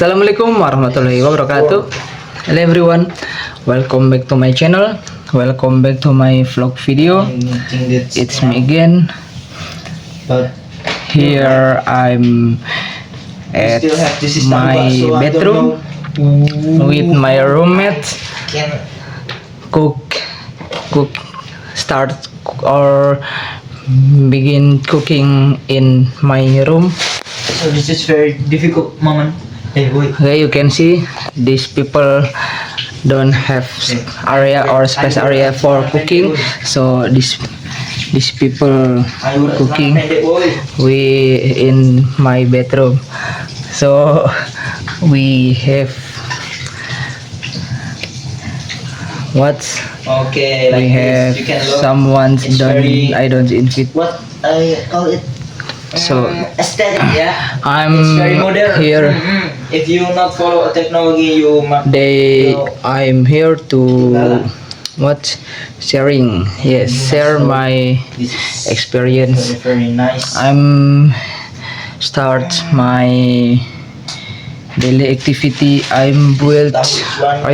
Assalamualaikum warahmatullahi wabarakatuh. Hello everyone, welcome back to my channel. Welcome back to my vlog video. It's me again. Here I'm at my bedroom with my roommate. Cook, start or begin cooking in my room. So this is very difficult moment. Hey boy. Okay, you can see these people don't have area or space area for cooking, so these people cooking we in my bedroom. So we have what Okay, we like have this. You can look. someone's It's done. very- I don't invite. What I call it? So Aesthetic, yeah. I'm It's very modern. here. If you not follow technology, you must. I'm here to what sharing. Yes, share my This is experience. very nice. I'm start my daily activity. I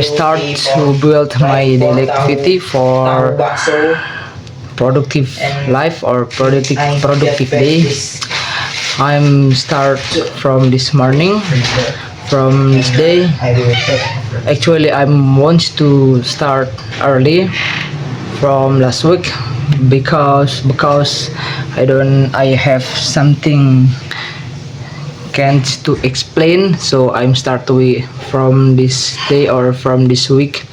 start to build my daily activity for Tahu bakso productive life or productive get day. this. I'm start from this morning, from this day. I will take. Actually, I want to start early from last week because I have something can't to explain, so I'm start from this day or from this week.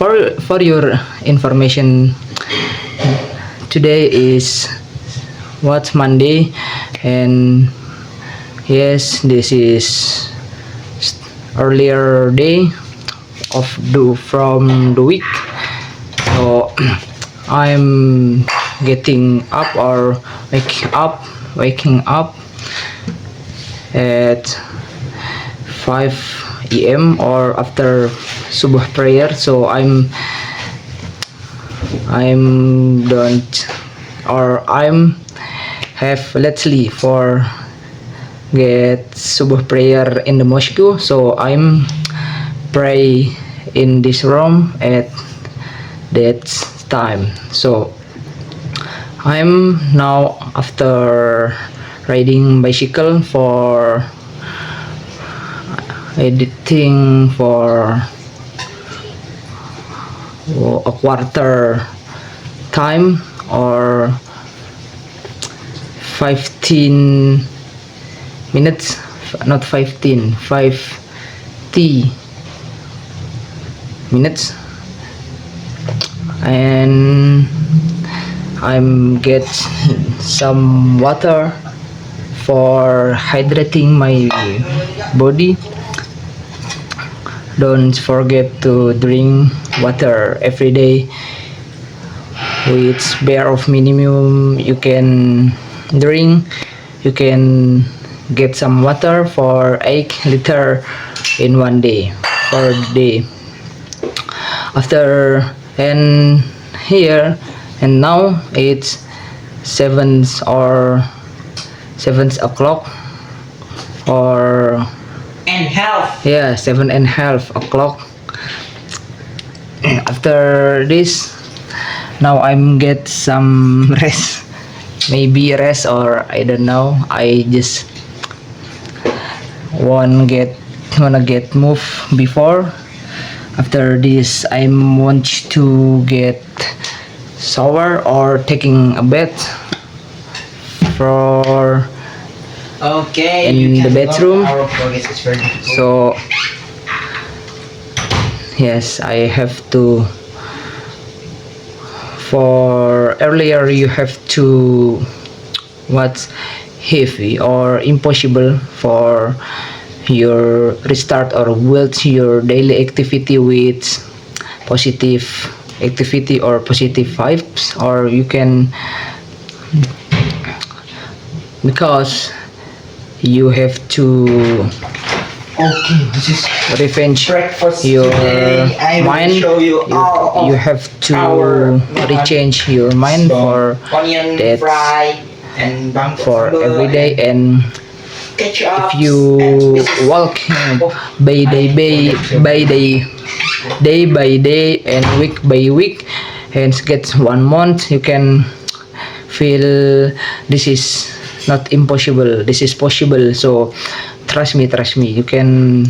For your information, today is what Monday, and yes, this is earlier day of from the week. So I'm getting up or waking up at 5 a.m. or after subuh prayer. So I'm don't or I'm have lately for get subuh prayer in the mosque. So I'm pray in this room at that time. So I'm now after riding bicycle for editing for a quarter time or 15 minutes, not 15, 50 minutes, and I'm get some water for hydrating my body. Don't forget to drink water every day, with bare of minimum you can drink. You can get some water for 8 liter in one day per day. After and here and now it's 7 o'clock or And health. yeah, 7:30 o'clock. After this, now I'm get some rest, maybe rest or I don't know. I just wanna get move before. After this, I want to get shower or taking a bath for Okay. In you the can bedroom. log Our progress is very difficult. so yes, I have to for earlier you have to what's heavy or impossible for your restart or build your daily activity with positive activity or positive vibes, or you can because you have to Okay, this is revenge breakfast your today. I will mind. show you all You of have to our rechange your mind so, for onion that fry and bangkok for sambal every day, and if you walk day by day and week by week and get 1 month, you can feel this is not impossible, this is possible. So trust me, you can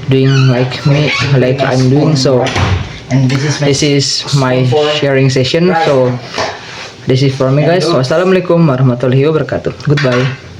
doing like me, like I'm doing. So And this this is my sharing session. So this is for me, guys. Wassalamualaikum warahmatullahi wabarakatuh. Goodbye.